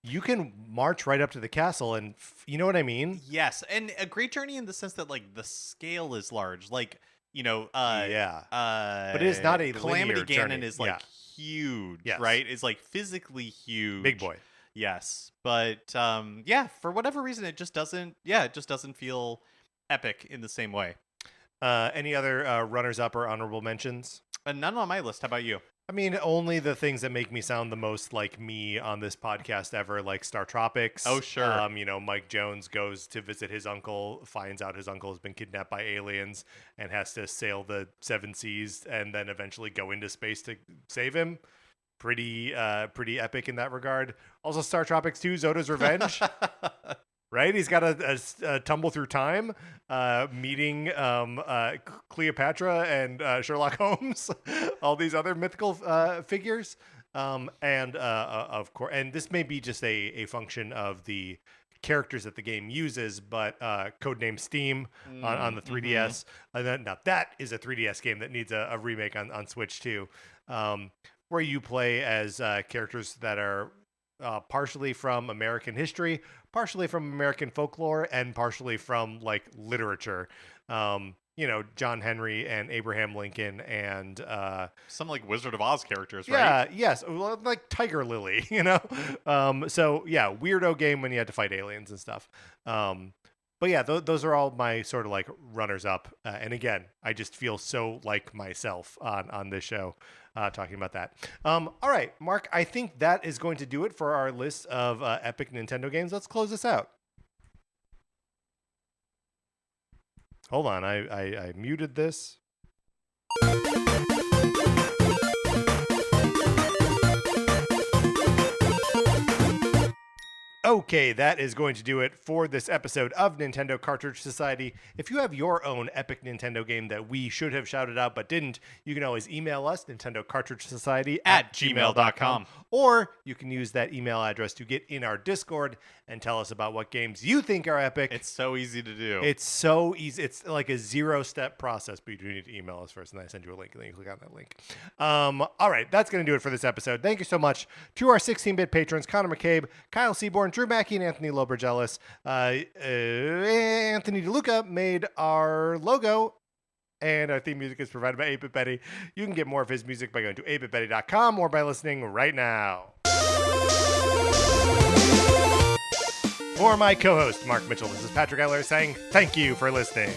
You can march right up to the castle, and you know what I mean. Yes, and a great journey in the sense that like the scale is large. Like, Yeah, but it is not a Calamity linear Ganon journey. is like Yeah. huge, Yes. right? It's like physically huge. Big boy. Yes. But yeah, for whatever reason it just doesn't feel epic in the same way. Any other runners up or honorable mentions? And none on my list. How about you? I mean, only the things that make me sound the most like me on this podcast ever, like Star Tropics. Oh, sure. Mike Jones goes to visit his uncle, finds out his uncle has been kidnapped by aliens, and has to sail the seven seas and then eventually go into space to save him. Pretty epic in that regard. Also, Star Tropics 2, Zoda's Revenge. Right, he's got a tumble through time, meeting Cleopatra and Sherlock Holmes, all these other mythical figures, and of course, and this may be just a function of the characters that the game uses, but codename Steam on the 3DS. Now that is a 3DS game that needs a remake on Switch too, where you play as characters that are partially from American history, partially from American folklore, and partially from like literature. John Henry and Abraham Lincoln and Some like Wizard of Oz characters, yeah, right? yes, well, like Tiger Lily, So yeah, weirdo game when you had to fight aliens and stuff. But yeah, those are all my sort of like runners up. And again, I just feel so like myself on this show talking about that. All right, Mark, I think that is going to do it for our list of epic Nintendo games. Let's close this out. Hold on, I muted this. Okay, that is going to do it for this episode of Nintendo Cartridge Society. If you have your own epic Nintendo game that we should have shouted out but didn't, you can always email us, Nintendo Cartridge Society At gmail.com. Or you can use that email address to get in our Discord and tell us about what games you think are epic. It's so easy to do. It's so easy. It's like a 0-step process, but you do need to email us first, and then I send you a link, and then you click on that link. All right, that's going to do it for this episode. Thank you so much to our 16-bit patrons, Connor McCabe, Kyle Seaborn, Drew Mackey, and Anthony Lobergellis. Anthony DeLuca made our logo, and our theme music is provided by 8-Bit Betty. You can get more of his music by going to 8bitbetty.com or by listening right now. For my co-host, Mark Mitchell, this is Patrick Eller saying thank you for listening.